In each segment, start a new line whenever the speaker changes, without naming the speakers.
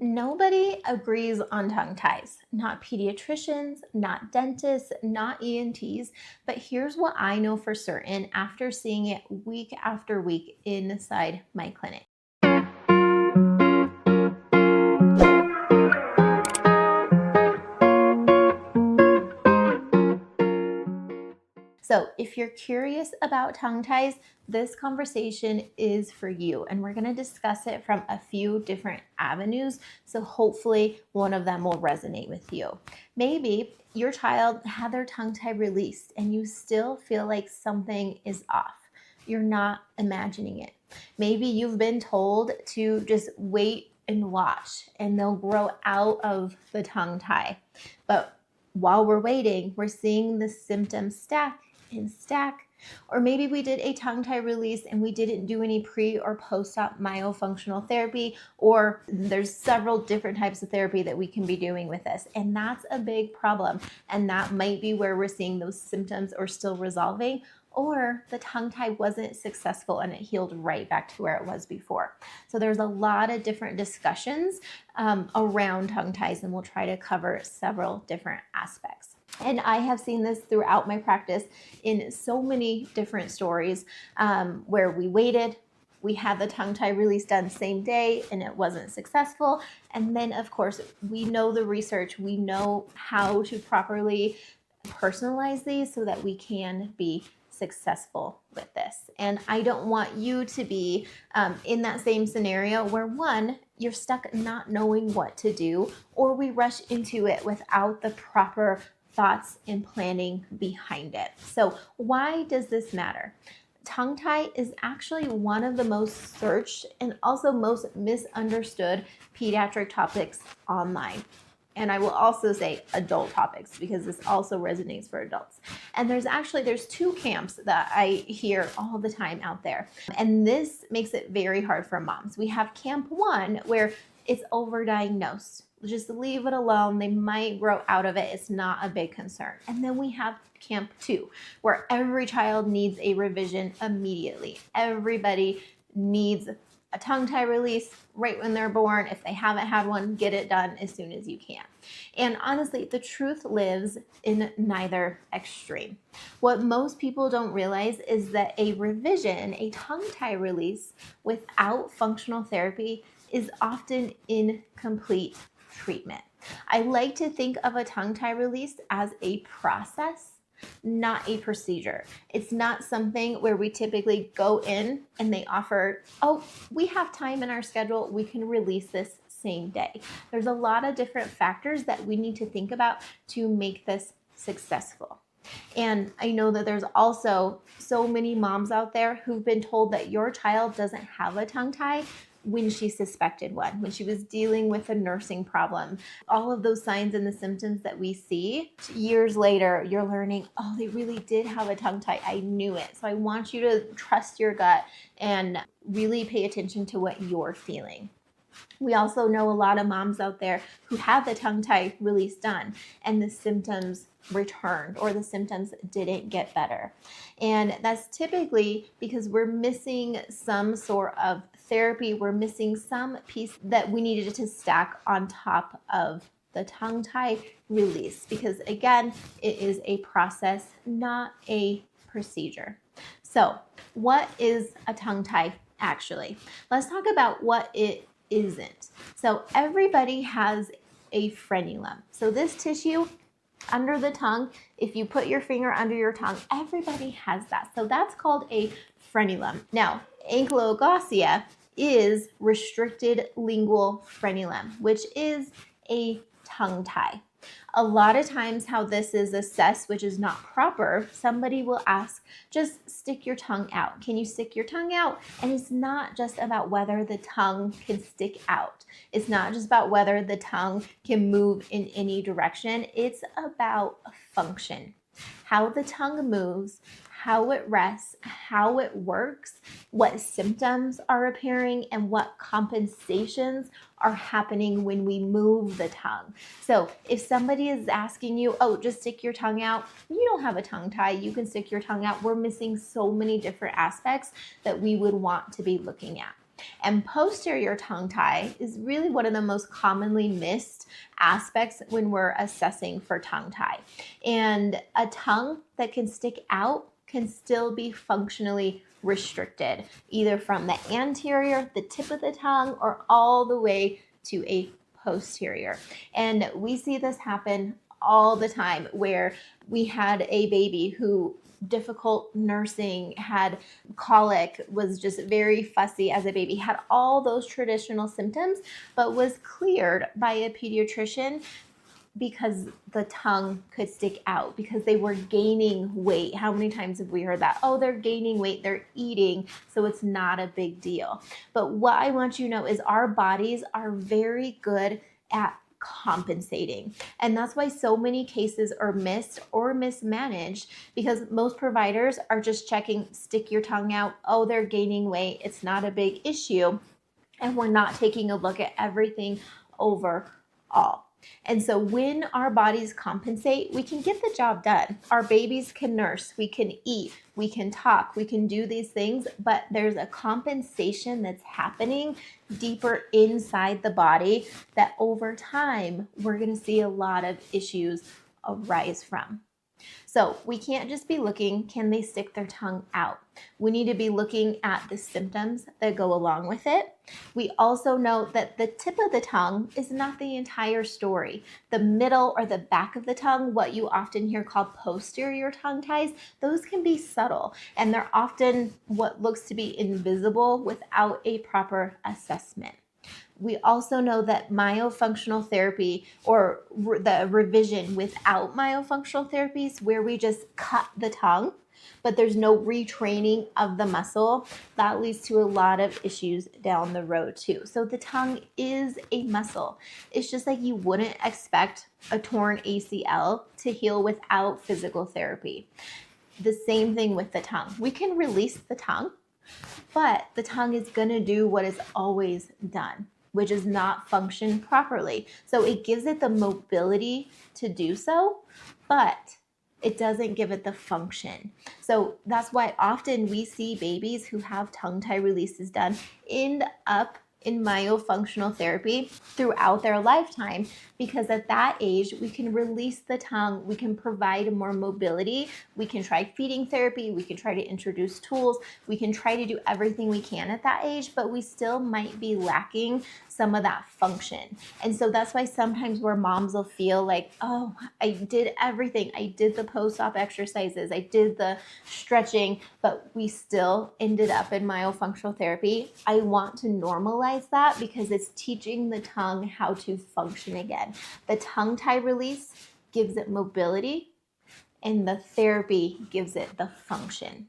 Nobody agrees on tongue ties, not pediatricians, not dentists, not ENTs, but here's what I know for certain after seeing it week after week inside my clinic. So if you're curious about tongue ties, this conversation is for you, and we're going to discuss it from a few different avenues. So hopefully one of them will resonate with you. Maybe your child had their tongue tie released and you still feel like something is off. You're not imagining it. Maybe you've been told to just wait and watch and they'll grow out of the tongue tie. But while we're waiting, we're seeing the symptoms stack and stack. Or maybe we did a tongue tie release and we didn't do any pre or post-op myofunctional therapy, or there's several different types of therapy that we can be doing with this. And that's a big problem. And that might be where we're seeing those symptoms are still resolving, or the tongue tie wasn't successful and it healed right back to where it was before. So there's a lot of different discussions around tongue ties, and we'll try to cover several different aspects. And I have seen this throughout my practice in so many different stories where we waited, we had the tongue tie release done same day and it wasn't successful. And then of course, we know the research, we know how to properly personalize these so that we can be successful with this. And I don't want you to be in that same scenario where one, you're stuck not knowing what to do, or we rush into it without the proper thoughts and planning behind it. So why does this matter? Tongue tie is actually one of the most searched and also most misunderstood pediatric topics online. And I will also say adult topics because this also resonates for adults. And there's two camps that I hear all the time out there. And this makes it very hard for moms. We have camp one where it's overdiagnosed. Just leave it alone. They might grow out of it. It's not a big concern. And then we have camp two, where every child needs a revision immediately. Everybody needs a tongue tie release right when they're born. If they haven't had one, get it done as soon as you can. And honestly, the truth lives in neither extreme. What most people don't realize is that a revision, a tongue tie release without functional therapy is often incomplete treatment. I like to think of a tongue tie release as a process, not a procedure. It's not something where we typically go in and they offer, oh, we have time in our schedule, we can release this same day. There's a lot of different factors that we need to think about to make this successful. And I know that there's also so many moms out there who've been told that your child doesn't have a tongue tie when she suspected one, when she was dealing with a nursing problem. All of those signs and the symptoms that we see, years later, you're learning, oh, they really did have a tongue tie. I knew it. So I want you to trust your gut and really pay attention to what you're feeling. We also know a lot of moms out there who have the tongue tie release done and the symptoms returned or the symptoms didn't get better. And that's typically because we're missing some sort of therapy. We're missing some piece that we needed to stack on top of the tongue tie release, because again, it is a process, not a procedure. So what is a tongue tie actually? Let's talk about what it isn't. So everybody has a frenulum. So this tissue under the tongue, if you put your finger under your tongue, everybody has that. So that's called a frenulum. Now, ankyloglossia is restricted lingual frenulum, which is a tongue tie. A lot of times how this is assessed, which is not proper, somebody will ask, just stick your tongue out. Can you stick your tongue out? And it's not just about whether the tongue can stick out. It's not just about whether the tongue can move in any direction. It's about function. How the tongue moves, how it rests, how it works, what symptoms are appearing, and what compensations are happening when we move the tongue. So if somebody is asking you, oh, just stick your tongue out, you don't have a tongue tie, you can stick your tongue out. We're missing so many different aspects that we would want to be looking at. And posterior tongue tie is really one of the most commonly missed aspects when we're assessing for tongue tie. And a tongue that can stick out can still be functionally restricted, either from the anterior, the tip of the tongue, or all the way to a posterior. And we see this happen all the time, where we had a baby who difficult nursing, had colic, was just very fussy as a baby, had all those traditional symptoms, but was cleared by a pediatrician because the tongue could stick out, because they were gaining weight. How many times have we heard that? Oh, they're gaining weight, they're eating, so it's not a big deal. But what I want you to know is our bodies are very good at compensating. And that's why so many cases are missed or mismanaged, because most providers are just checking, stick your tongue out. Oh, they're gaining weight, it's not a big issue. And we're not taking a look at everything overall. And so when our bodies compensate, we can get the job done. Our babies can nurse, we can eat, we can talk, we can do these things, but there's a compensation that's happening deeper inside the body that over time, we're going to see a lot of issues arise from. So we can't just be looking, can they stick their tongue out? We need to be looking at the symptoms that go along with it. We also know that the tip of the tongue is not the entire story. The middle or the back of the tongue, what you often hear called posterior tongue ties, those can be subtle, and they're often what looks to be invisible without a proper assessment. We also know that myofunctional therapy, or the revision without myofunctional therapies, where we just cut the tongue, but there's no retraining of the muscle, that leads to a lot of issues down the road too. So the tongue is a muscle. It's just like you wouldn't expect a torn ACL to heal without physical therapy. The same thing with the tongue. We can release the tongue, but the tongue is going to do what it's always done, which is not function properly. So it gives it the mobility to do so, but it doesn't give it the function. So that's why often we see babies who have tongue tie releases done end up in myofunctional therapy throughout their lifetime, because at that age we can release the tongue, we can provide more mobility, we can try feeding therapy, we can try to introduce tools, we can try to do everything we can at that age, but we still might be lacking some of that function. And so that's why sometimes where moms will feel like, oh, I did everything, I did the post-op exercises, I did the stretching, but we still ended up in myofunctional therapy. I want to normalize that, because it's teaching the tongue how to function again. The tongue tie release gives it mobility, and the therapy gives it the function.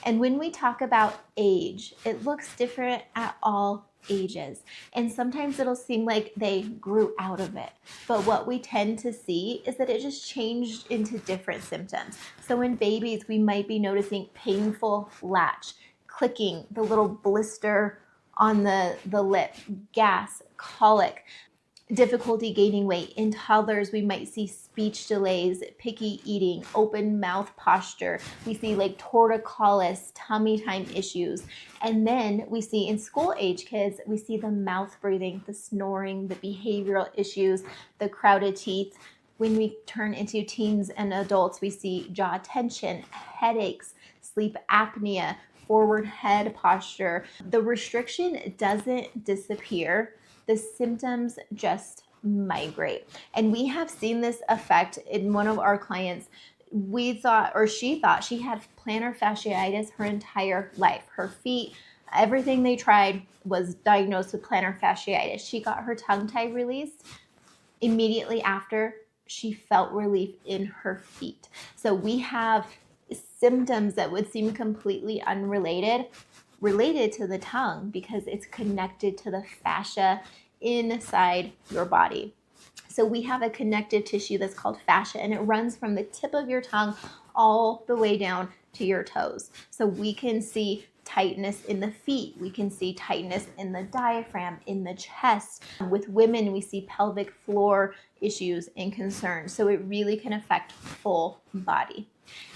And when we talk about age, it looks different at all ages. And sometimes it'll seem like they grew out of it. But what we tend to see is that it just changed into different symptoms. So in babies, we might be noticing painful latch, clicking, the little blister on the lip, gas, colic, difficulty gaining weight. In toddlers, we might see speech delays, picky eating, open mouth posture. We see like torticollis, tummy time issues. And then we see in school age kids, we see the mouth breathing, the snoring, the behavioral issues, the crowded teeth. When we turn into teens and adults, we see jaw tension, headaches, sleep apnea, forward head posture. The restriction doesn't disappear. The symptoms just migrate. And we have seen this effect in one of our clients. She thought she had plantar fasciitis her entire life. Her feet, everything they tried was diagnosed with plantar fasciitis. She got her tongue tie released. Immediately after, she felt relief in her feet. So we have symptoms that would seem completely unrelated, related to the tongue, because it's connected to the fascia inside your body. So we have a connective tissue that's called fascia, and it runs from the tip of your tongue all the way down to your toes. So we can see tightness in the feet, we can see tightness in the diaphragm, in the chest. With women, we see pelvic floor issues and concerns. So it really can affect full body.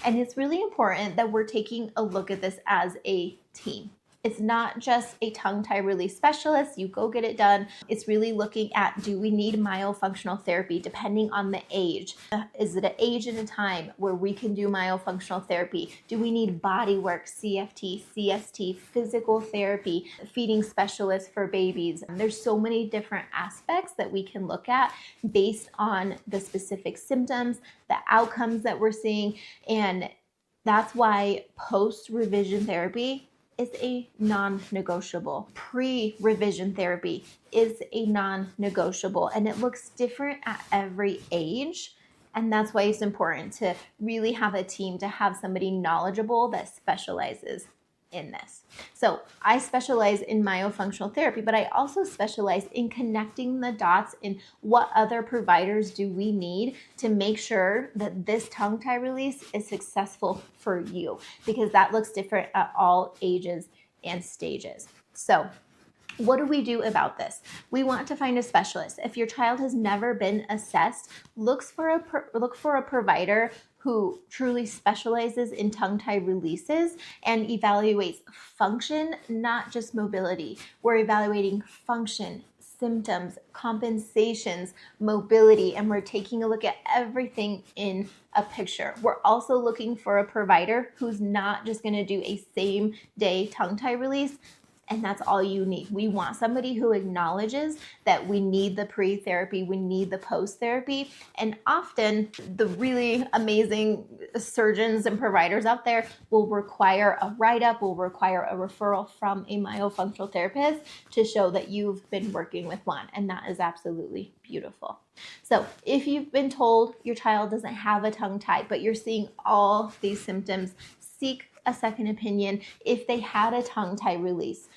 And it's really important that we're taking a look at this as a team. It's not just a tongue tie release specialist. You go get it done. It's really looking at, do we need myofunctional therapy depending on the age? Is it an age and a time where we can do myofunctional therapy? Do we need body work, CFT, CST, physical therapy, feeding specialists for babies? There's so many different aspects that we can look at based on the specific symptoms, the outcomes that we're seeing, and that's why post-revision therapy is a non-negotiable. Pre-revision therapy is a non-negotiable, and it looks different at every age. And that's why it's important to really have a team, to have somebody knowledgeable that specializes in this. So I specialize in myofunctional therapy, but I also specialize in connecting the dots in what other providers do we need to make sure that this tongue tie release is successful for you, because that looks different at all ages and stages. So what do we do about this? We want to find a specialist. If your child has never been assessed, look for a provider who truly specializes in tongue tie releases and evaluates function, not just mobility. We're evaluating function, symptoms, compensations, mobility, and we're taking a look at everything in a picture. We're also looking for a provider who's not just going to do a same day tongue tie release, and that's all you need. We want somebody who acknowledges that we need the pre-therapy, we need the post-therapy, and often the really amazing surgeons and providers out there will require a write-up, will require a referral from a myofunctional therapist to show that you've been working with one, and that is absolutely beautiful. So if you've been told your child doesn't have a tongue tie, but you're seeing all these symptoms, seek a second opinion. If they had a tongue tie release,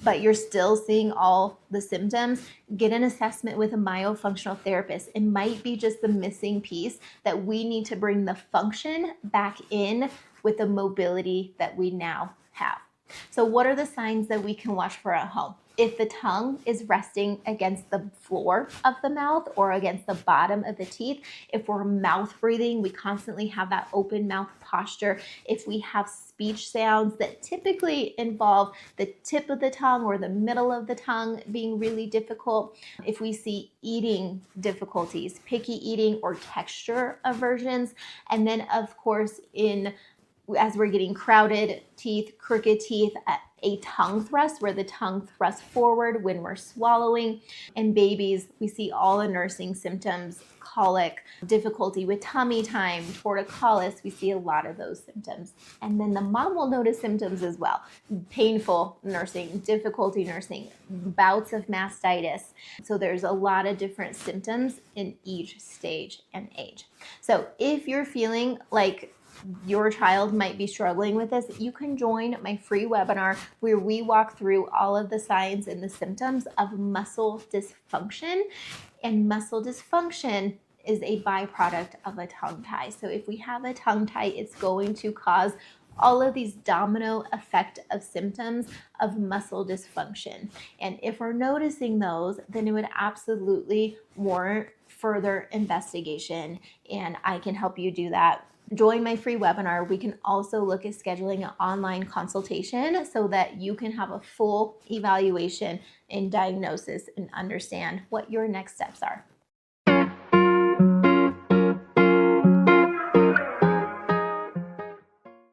but you're still seeing all the symptoms, get an assessment with a myofunctional therapist. It might be just the missing piece that we need to bring the function back in with the mobility that we now have. So what are the signs that we can watch for at home? If the tongue is resting against the floor of the mouth or against the bottom of the teeth, if we're mouth breathing, we constantly have that open mouth posture. If we have speech sounds that typically involve the tip of the tongue or the middle of the tongue being really difficult, if we see eating difficulties, picky eating or texture aversions, and then of course as we're getting crowded teeth, crooked teeth, a tongue thrust where the tongue thrusts forward when we're swallowing. In babies, we see all the nursing symptoms, colic, difficulty with tummy time, torticollis, we see a lot of those symptoms. And then the mom will notice symptoms as well. Painful nursing, difficulty nursing, bouts of mastitis. So there's a lot of different symptoms in each stage and age. So if you're feeling like your child might be struggling with this, you can join my free webinar where we walk through all of the signs and the symptoms of muscle dysfunction. And muscle dysfunction is a byproduct of a tongue tie. So if we have a tongue tie, it's going to cause all of these domino effect of symptoms of muscle dysfunction. And if we're noticing those, then it would absolutely warrant further investigation, and I can help you do that. Join my free webinar. We can also look at scheduling an online consultation so that you can have a full evaluation and diagnosis and understand what your next steps are.